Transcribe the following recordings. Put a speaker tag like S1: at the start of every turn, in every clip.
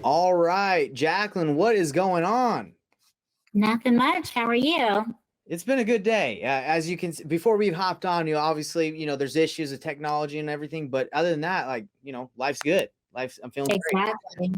S1: All right, Jacqueline, what is going on?
S2: Nothing much. How are you?
S1: It's been a good day. As you can see, before we've hopped on, obviously, there's issues with technology and everything, but other than that, life's good. I'm feeling great.
S2: Exactly.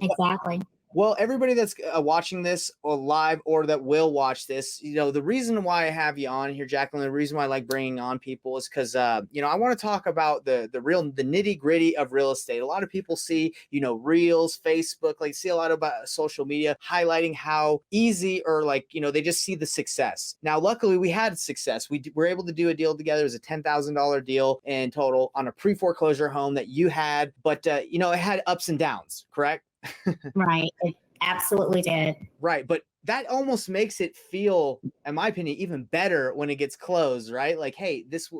S2: Exactly.
S1: Well, everybody that's watching this or live or that will watch this, the reason why I have you on here, Jacqueline, the reason why I like bringing on people is because, I want to talk about the nitty gritty of real estate. A lot of people see, reels, Facebook, see a lot about social media highlighting how easy or they just see the success. Now, luckily we had success. We were able to do a deal together. It was a $10,000 deal in total on a pre-foreclosure home that you had, but it had ups and downs, correct?
S2: Right. It absolutely did.
S1: Right. But that almost makes it feel, in my opinion, even better when it gets closed, right? Like, hey, this,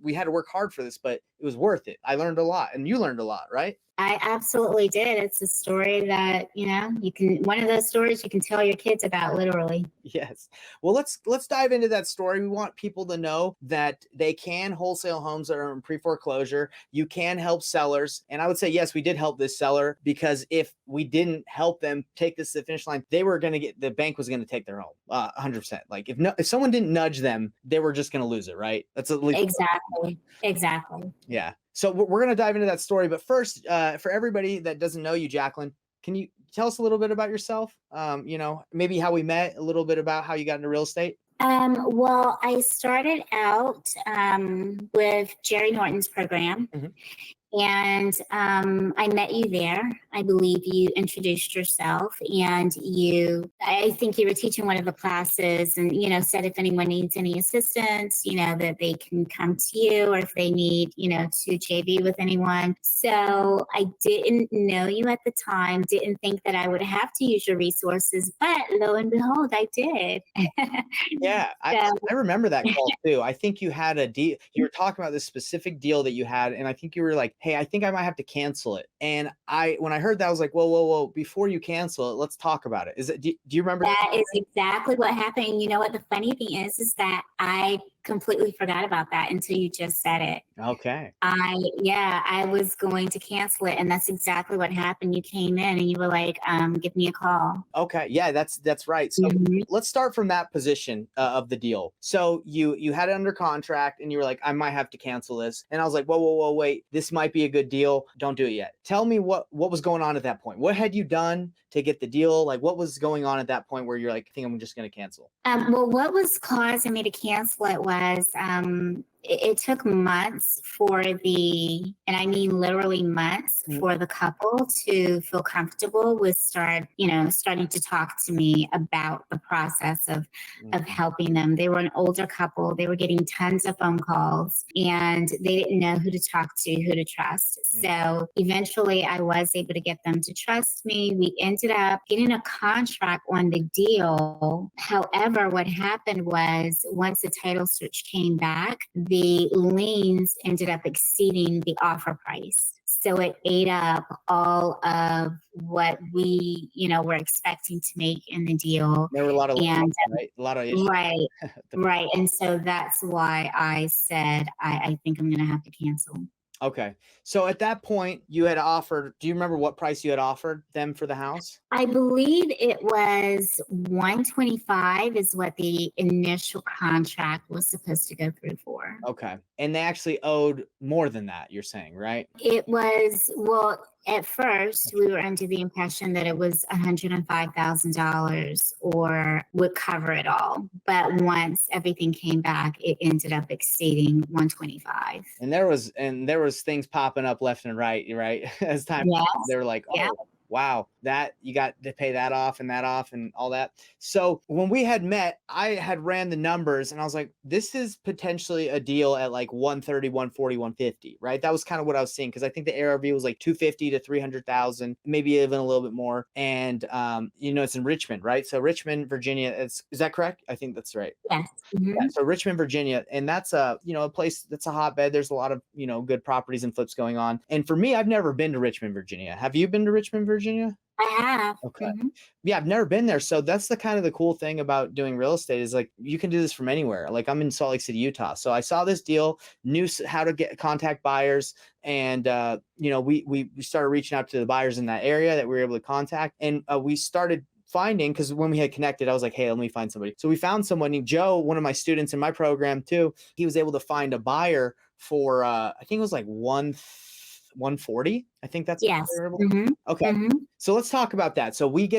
S1: we had to work hard for this, but it was worth it. I learned a lot and you learned a lot, right?
S2: I absolutely did. It's a story that, one of those stories you can tell your kids about, literally.
S1: Yes. Well, let's dive into that story. We want people to know that they can wholesale homes that are in pre-foreclosure. You can help sellers. And I would say, yes, we did help this seller, because if we didn't help them take this to the finish line, the bank was going to take their home 100%. Like if someone didn't nudge them, they were just going to lose it. Right. That's at least
S2: Exactly.
S1: Yeah. So we're going to dive into that story. But first, for everybody that doesn't know you, Jacqueline, can you tell us a little bit about yourself? Maybe how we met, a little bit about how you got into real estate.
S2: Well, I started out with Jerry Norton's program.
S1: Mm-hmm.
S2: And I met you there. I believe you introduced yourself, and I think you were teaching one of the classes, and, said if anyone needs any assistance, that they can come to you, or if they need, to JV with anyone. So I didn't know you at the time, didn't think that I would have to use your resources, but lo and behold, I did.
S1: Yeah, I remember that call too. I think you had a deal. You were talking about this specific deal that you had, and I think you were like, hey, I think I might have to cancel it. And when I heard that, I was like, whoa, before you cancel it, let's talk about it. Do you remember?
S2: That is exactly what happened. You know what the funny thing is that I completely forgot about that until you just said it.
S1: Okay.
S2: I was going to cancel it, and that's exactly what happened. You came in and you were like, give me a call.
S1: Okay. Yeah, that's right. So let's start from that position of the deal. So you had it under contract and you were like, I might have to cancel this. And I was like, whoa, wait, this might be a good deal. Don't do it yet. Tell me what was going on at that point. What had you done to get the deal? Like, what was going on at that point where you're like, I think I'm just going to cancel?
S2: Well, what was causing me to cancel it was it took months for and I mean literally months, for the couple to feel comfortable with starting to talk to me about the process of helping them. They were an older couple. They were getting tons of phone calls, and they didn't know who to talk to, who to trust. So eventually I was able to get them to trust me. We ended up getting a contract on the deal. However, what happened was once the title search came back, the liens ended up exceeding the offer price. So it ate up all of what we, were expecting to make in the deal.
S1: There were a lot of right? A lot of issues.
S2: Right. And so that's why I said, I think I'm going to have to cancel.
S1: Okay. So at that point you had offered, do you remember what price you had offered them for the house?
S2: I believe it was $125 is what the initial contract was supposed to go through for.
S1: Okay. And they actually owed more than that, you're saying, right?
S2: It was, well, at first we were under the impression that it was $105,000 or would cover it all. But once everything came back, it ended up exceeding $125.
S1: And there was things popping up left and right, As time they were like, oh, wow, that you got to pay that off and all that. So when we had met, I had ran the numbers and I was like, this is potentially a deal at like 130, 140, 150, right? That was kind of what I was seeing. Cause I think the ARV was like 250 to 300,000, maybe even a little bit more. And, it's in Richmond, right? So Richmond, Virginia, is that correct? I think that's right.
S2: Yes. Mm-hmm.
S1: Yeah, so Richmond, Virginia. And that's a place that's a hotbed. There's a lot of, good properties and flips going on. And for me, I've never been to Richmond, Virginia. Have you been to Richmond, Virginia?
S2: I have.
S1: Okay.
S2: Hmm.
S1: Yeah, I've never been there. So that's the kind of the cool thing about doing real estate is like you can do this from anywhere. Like I'm in Salt Lake City, Utah. So I saw this deal, knew how to get contact buyers, and we started reaching out to the buyers in that area that we were able to contact, and we started finding because when we had connected, I was like, hey, let me find somebody. So we found someone named Joe, one of my students in my program too. He was able to find a buyer for I think it was like 140. I think that's
S2: Yes.
S1: variable.
S2: Hmm.
S1: Okay.
S2: Hmm.
S1: So let's talk about that. So we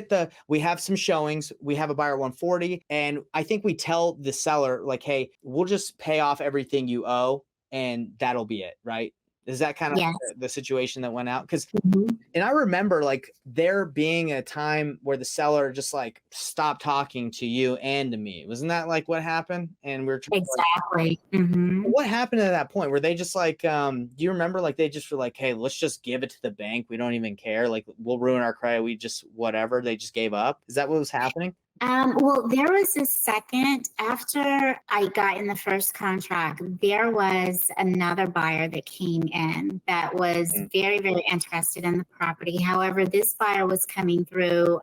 S1: have some showings. We have a buyer 140, and I think we tell the seller like, "Hey, we'll just pay off everything you owe, and that'll be it." Right? Is that kind of
S2: Yes.
S1: the situation that went out? Because
S2: Hmm.
S1: and I remember like there being a time where the seller just like stopped talking to you and to me. Wasn't that like what happened? And we're like,
S2: Exactly. Hmm.
S1: what happened at that point? Were they just like, do you remember like they just were like, hey, let's just give it to the bank. We don't even care. Like we'll ruin our credit. We just whatever. They just gave up. Is that what was happening?
S2: Well, there was a second after I got in the first contract, there was another buyer that came in that was
S1: Mm.
S2: very, very interested in the property. However, this buyer was coming through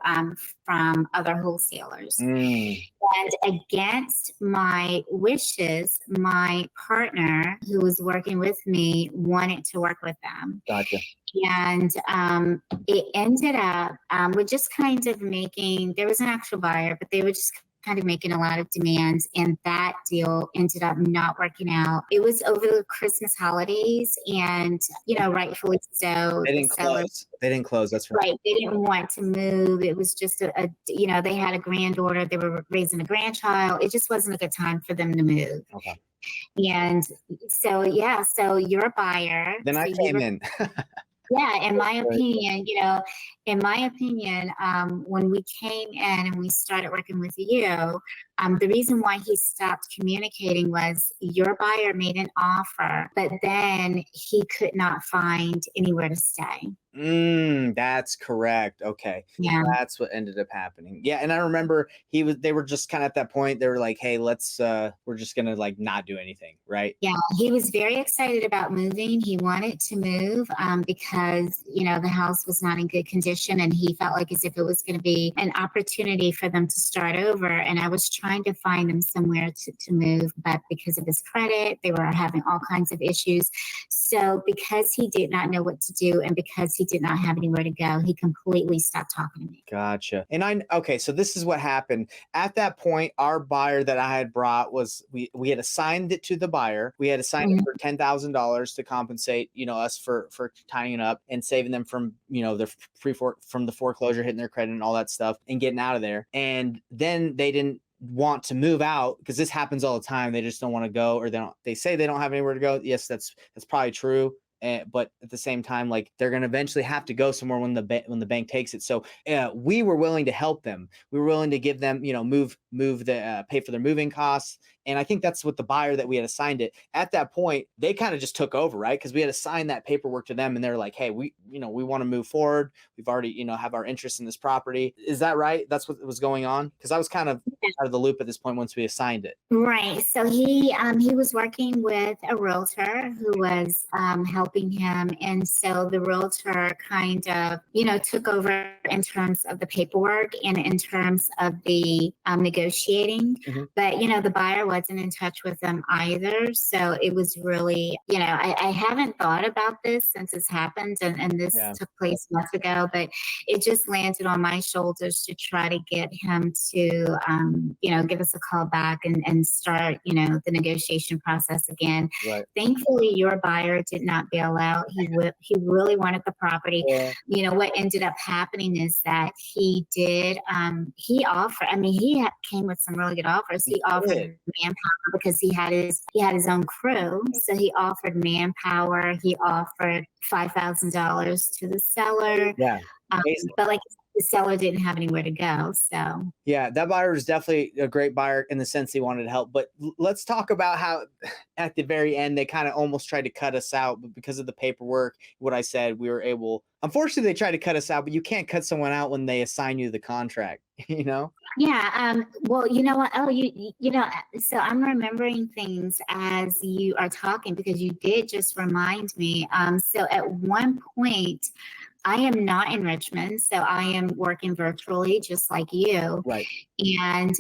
S2: from other wholesalers.
S1: Mm,
S2: And against my wishes, my partner who was working with me wanted to work with them.
S1: gotcha.
S2: And it ended up with just kind of making, there was an actual buyer, but they were just kind of making a lot of demands. And that deal ended up not working out. It was over the Christmas holidays. And, rightfully so,
S1: They
S2: the
S1: didn't
S2: seller,
S1: close. They didn't close. That's right.
S2: right, they didn't want to move. It was just they had a granddaughter, they were raising a grandchild. It just wasn't a good time for them to move.
S1: Okay.
S2: And so, yeah, so you're a buyer.
S1: Then I
S2: So you
S1: came
S2: were,
S1: in.
S2: yeah, in my
S1: Right.
S2: opinion, when we came in and we started working with you, the reason why he stopped communicating was your buyer made an offer, but then he could not find anywhere to stay.
S1: That's correct. Okay.
S2: Yeah.
S1: That's what ended up happening. Yeah, and I remember they were just kind of at that point, they were like, "Hey, let's we're just going to like not do anything," right?
S2: Yeah, he was very excited about moving. He wanted to move because, the house was not in good condition and he felt like as if it was going to be an opportunity for them to start over. And I was trying to find him somewhere to move, but because of his credit, they were having all kinds of issues. So because he did not know what to do and because he did not have anywhere to go, he completely stopped talking to me.
S1: Gotcha. And okay, so this is what happened. At that point, our buyer that I had brought was we had assigned it to the buyer. We had assigned it
S2: Mhm.
S1: for $10,000 to compensate, us for tying it up and saving them from, the from the foreclosure hitting their credit and all that stuff and getting out of there. And then they didn't want to move out because this happens all the time. They just don't want to go, or they say they don't have anywhere to go. Yes, that's probably true. But at the same time, like they're going to eventually have to go somewhere when the bank takes it. So we were willing to help them. We were willing to give them, move the pay for their moving costs. And I think that's what the buyer that we had assigned it at that point, they kind of just took over, right? Because we had assigned that paperwork to them, and they're like, "Hey, we want to move forward. We've already, have our interest in this property." Is that right? That's what was going on. Because I was kind of out of the loop at this point once we assigned it.
S2: Right. So he was working with a realtor who was helping him, and so the realtor kind of took over in terms of the paperwork and in terms of the negotiating.
S1: Mhm.
S2: But the buyer wasn't in touch with them either. So it was really I haven't thought about this since it's happened, and this
S1: Yeah.
S2: took place months ago, but it just landed on my shoulders to try to get him to give us a call back and start the negotiation process again.
S1: Right.
S2: Thankfully your buyer did not bail out. He really wanted the property.
S1: Yeah.
S2: What ended up happening is that he did he offered, came with some really good offers. He offered
S1: Good.
S2: manpower because he had his own crew, so he offered manpower. He offered $5,000 to the seller.
S1: Yeah.
S2: um,
S1: Amazing.
S2: but like the seller didn't have anywhere to go, so
S1: Yeah, that buyer is definitely a great buyer in the sense he wanted to help. But let's talk about how at the very end they kind of almost tried to cut us out, but because of the paperwork, what I said, we were able. Unfortunately, they tried to cut us out, but you can't cut someone out when they assign you the contract. You know?
S2: yeah. Well, you know what? Oh, so I'm remembering things as you are talking because you did just remind me. So at one point, I am not in Richmond, so I am working virtually just like you.
S1: Right.
S2: And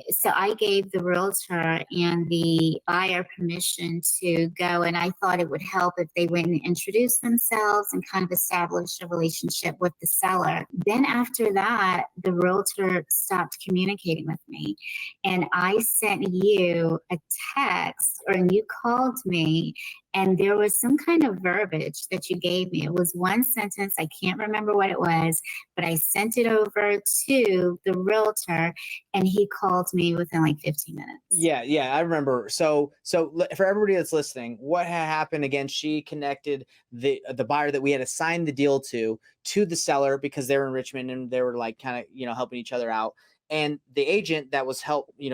S2: so I gave the realtor and the buyer permission to go. And I thought it would help if they went and introduced themselves and kind of established a relationship with the seller. Then after that, the realtor stopped communicating with me. And I sent you a text, or you called me, and there was some kind of verbiage that you gave me. It was one sentence. I can't remember what it was, but I sent it over to the realtor and he called me within like 15 minutes.
S1: Yeah, yeah, I remember. For everybody that's listening, what had happened again? She connected the buyer that we had assigned the deal to the seller because they were in Richmond and they were like kind of helping each other out. And the agent that was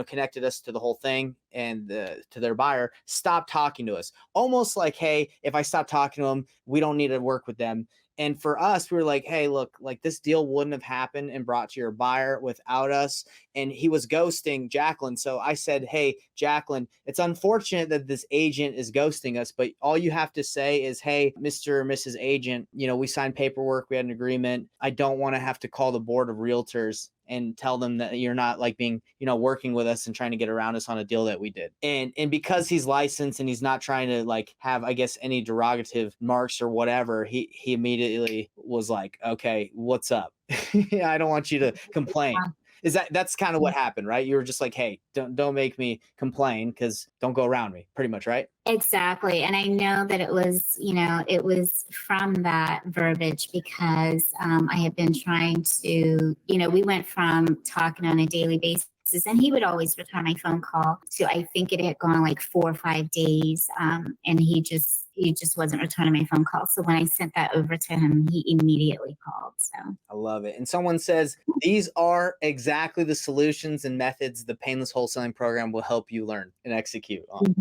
S1: connected us to the whole thing and to their buyer stopped talking to us, almost like, hey, if I stop talking to them, we don't need to work with them. And for us, we were like, hey, look, like this deal wouldn't have happened and brought to your buyer without us. And he was ghosting Jacqueline. So I said, hey, Jacqueline, it's unfortunate that this agent is ghosting us, but all you have to say is, hey, Mr. or Mrs. Agent, we signed paperwork, we had an agreement. I don't want to have to call the board of realtors and tell them that you're not like being, working with us and trying to get around us on a deal that we did. And because he's licensed and he's not trying to like have, I guess, any derogative marks or whatever, he immediately was like, okay, what's up? I don't want you to complain. That's kind of what happened, right? You were just like, hey, don't make me complain because don't go around me, pretty much, right?
S2: Exactly. And I know that it was from that verbiage because I had been trying to, we went from talking on a daily basis. And he would always return my phone call. So I think it had gone like 4 or 5 days. And he just wasn't returning my phone call. So when I sent that over to him, he immediately called. So
S1: I love it. And someone says, these are exactly the solutions and methods the painless wholesaling program will help you learn and execute on.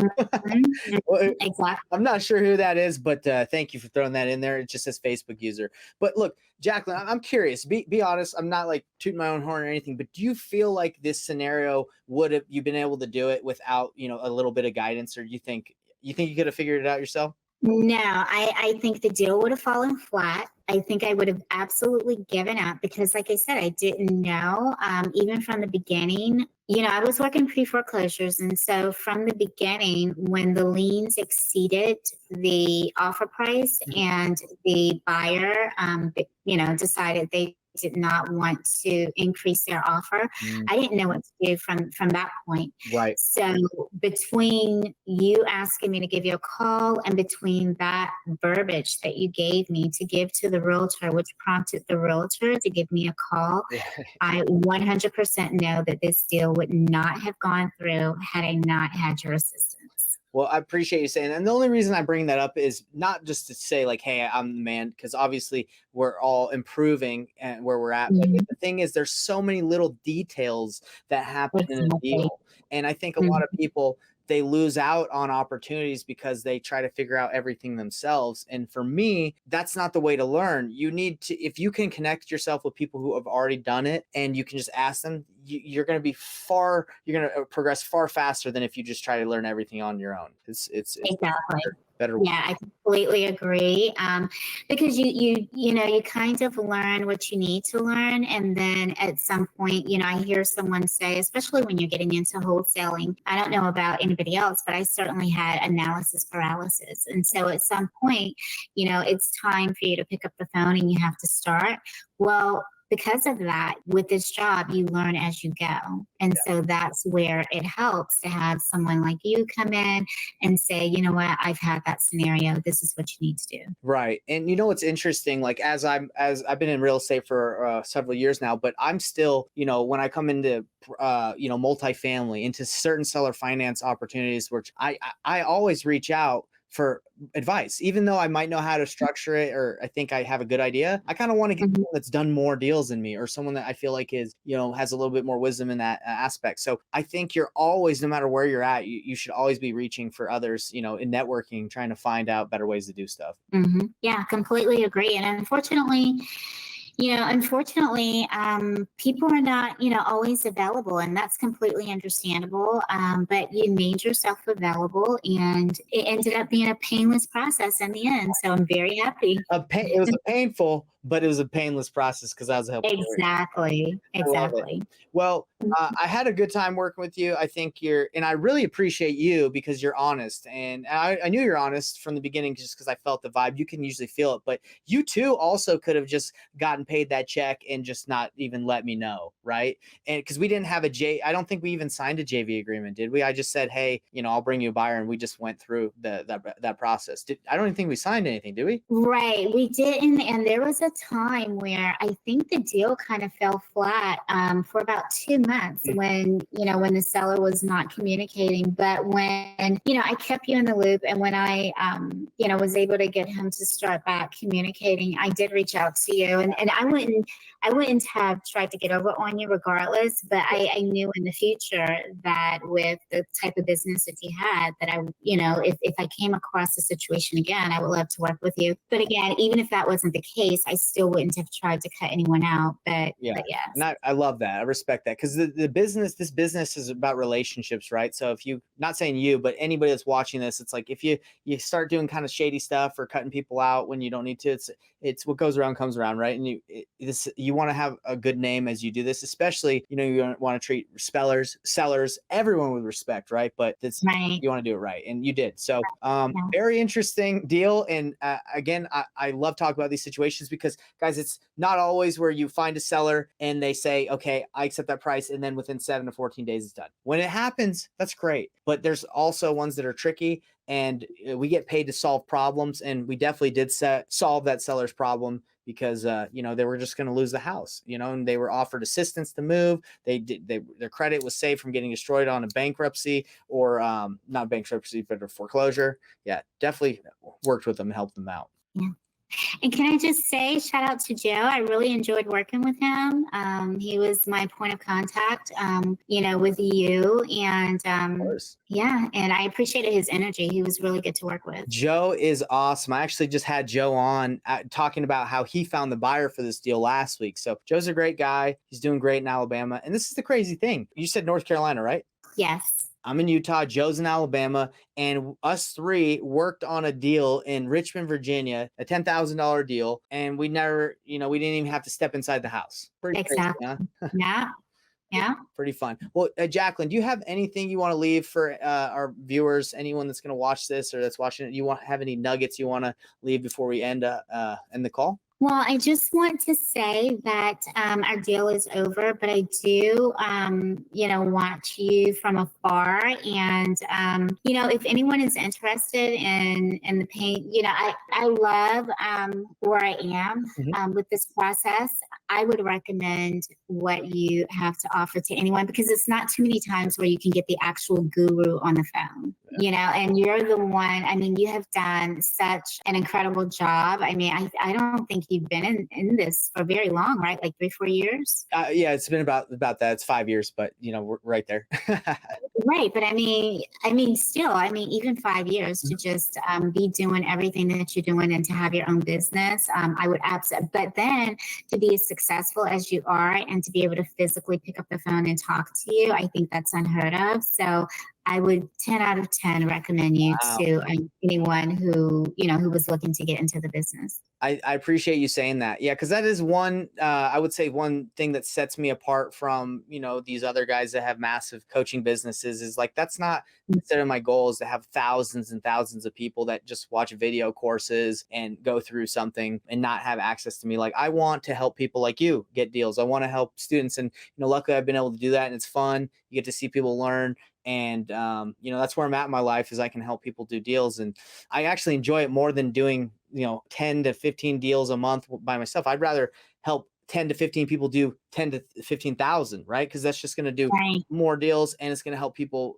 S1: Well,
S2: exactly.
S1: I'm not sure who that is, but thank you for throwing that in there. It just says Facebook user. But look, Jacqueline, I'm curious. Be honest. I'm not like tooting my own horn or anything, but do you feel like this scenario would have you been able to do it without a little bit of guidance, or do you think you could have figured it out yourself?
S2: No, I think the deal would have fallen flat. I think I would have absolutely given up because, like I said, I didn't know. Even from the beginning, I was working pre-foreclosures. And so from the beginning, when the liens exceeded the offer price and the buyer, decided they did not want to increase their offer, I didn't know what to do from that point.
S1: Right.
S2: So between you asking me to give you a call and between that verbiage that you gave me to give to the realtor, which prompted the realtor to give me a call, I 100% know that this deal would not have gone through had I not had your assistance.
S1: Well, I appreciate you saying that. And the only reason I bring that up is not just to say like, hey, I'm the man, because obviously we're all improving and where we're at. But the thing is, there's so many little details that happen in a deal. And I think a lot of people, they lose out on opportunities because they try to figure out everything themselves. And for me, that's not the way to learn. You need to, if you can connect yourself with people who have already done it and you can just ask them, you're going to progress far faster than if you just try to learn everything on your own. It's
S2: exactly
S1: better.
S2: Yeah, I completely agree. Because you kind of learn what you need to learn, and then at some point, I hear someone say, especially when you're getting into wholesaling, I don't know about anybody else, but I certainly had analysis paralysis, and so at some point, it's time for you to pick up the phone and you have to start. Well, because of that, with this job, you learn as you go. And so that's where it helps to have someone like you come in and say, you know what, I've had that scenario. This is what you need to do.
S1: Right. And what's interesting, like as I've been in real estate for several years now, but I'm still, when I come into, multifamily, into certain seller finance opportunities, which I always reach out for advice, even though I might know how to structure it, or I think I have a good idea. I kind of want to get someone that's done more deals than me, or someone that I feel like is, has a little bit more wisdom in that aspect. So I think you're always, no matter where you're at, you should always be reaching for others, in networking, trying to find out better ways to do stuff.
S2: Yeah, completely agree. And unfortunately, Unfortunately, people are not, always available, and that's completely understandable. But you made yourself available, and it ended up being a painless process in the end. So I'm very happy.
S1: It was a painful, but it was a painless process because I was helping her.
S2: Exactly.
S1: I love it.
S2: Exactly.
S1: Well,
S2: Mm.
S1: I had a good time working with you. I think and I really appreciate you because you're honest. And I knew you're honest from the beginning just because I felt the vibe. You can usually feel it, but you too also could have just gotten paid that check and just not even let me know. Right. And because we didn't have I don't think we even signed a JV agreement, did we? I just said, hey, I'll bring you a buyer. And we just went through that process. I don't even think we signed anything, did we?
S2: Right, we didn't, and there was a time where I think the deal kind of fell flat for about 2 months
S1: Mm.
S2: when the seller was not communicating. But when I kept you in the loop, and when I was able to get him to start back communicating, I did reach out to you, and I wouldn't have tried to get over on you regardless. But I knew in the future that with the type of business that you had, that if I came across a situation again, I would love to work with you. But again, even if that wasn't the case, I still wouldn't have tried to cut anyone out. But
S1: Yeah.
S2: but yes.
S1: And I love that. I respect that because this business is about relationships, right? So if not saying you, but anybody that's watching this, it's like if you start doing kind of shady stuff or cutting people out when you don't need to, it's what goes around comes around, right? And you want to have a good name as you do this, especially, you want to treat sellers, everyone with respect, right? But
S2: Right.
S1: you want to do it right. And you did. So
S2: Yeah.
S1: very interesting deal. And again, I love talking about these situations because guys, it's not always where you find a seller and they say, okay, I accept that price. And then within 7 to 14 days, it's done. When it happens, that's great. But there's also ones that are tricky and we get paid to solve problems. And we definitely did solve that seller's problem because, they were just going to lose the house, and they were offered assistance to move. Their credit was saved from getting destroyed on a bankruptcy or not bankruptcy, but a foreclosure. Yeah, definitely worked with them and helped them out.
S2: Yeah. And can I just say, shout out to Joe. I really enjoyed working with him. He was my point of contact, with you. And
S1: Of course.
S2: yeah, and I appreciated his energy. He was really good to work with.
S1: Joe is awesome. I actually just had Joe on talking about how he found the buyer for this deal last week. So Joe's a great guy. He's doing great in Alabama. And this is the crazy thing. You said North Carolina, right?
S2: Yes.
S1: I'm in Utah, Joe's in Alabama, and us three worked on a deal in Richmond, Virginia, a $10,000 deal. And we never, we didn't even have to step inside the house. Pretty crazy,
S2: Exactly.
S1: huh?
S2: Yeah. Yeah.
S1: Pretty fun. Well, Jacqueline, do you have anything you want to leave for our viewers, anyone that's going to watch this or that's watching it? You have any nuggets you want to leave before we end the call?
S2: Well, I just want to say that our deal is over, but I do, watch you from afar. And, if anyone is interested in the paint, I love where I am with this process. I would recommend what you have to offer to anyone because it's not too many times where you can get the actual guru on the phone, and you're the one. I mean, you have done such an incredible job. I mean, I don't think you've been in this for very long, right? Like 3-4 years.
S1: Yeah, it's been about that. It's 5 years, but we're right there.
S2: Right. But still, even 5 years to just be doing everything that you're doing and to have your own business. I would absolutely, but then to be as successful as you are and to be able to physically pick up the phone and talk to you, I think that's unheard of. So I would 10 out of 10 recommend you
S1: Wow.
S2: to anyone who was looking to get into the business.
S1: I appreciate you saying that. Yeah, because that is one, I would say one thing that sets me apart from, these other guys that have massive coaching businesses is like, that's not considered my goal is to have thousands and thousands of people that just watch video courses and go through something and not have access to me. Like I want to help people like you get deals. I want to help students. And, luckily I've been able to do that and it's fun. You get to see people learn. And, that's where I'm at in my life is I can help people do deals. And I actually enjoy it more than doing, 10 to 15 deals a month by myself. I'd rather help 10 to 15 people do 10 to 15,000, right? Because that's just going to do more deals and it's going to help people,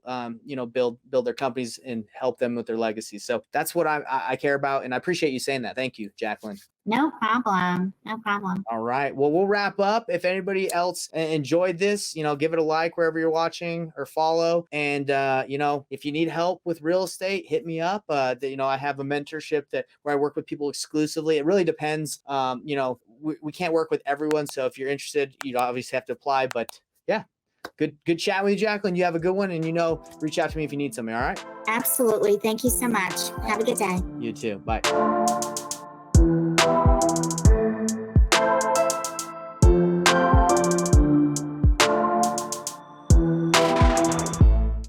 S1: build their companies and help them with their legacy. So that's what I care about. And I appreciate you saying that. Thank you, Jacqueline.
S2: No problem. No problem.
S1: All right. Well, we'll wrap up. If anybody else enjoyed this, give it a like wherever you're watching or follow. And, if you need help with real estate, hit me up. I have a mentorship where I work with people exclusively. It really depends. We can't work with everyone. So if you're interested, you obviously have to apply. But yeah, good chat with you, Jacqueline. You have a good one. And, reach out to me if you need something. All right.
S2: Absolutely. Thank you so much. Have a good day.
S1: You too. Bye.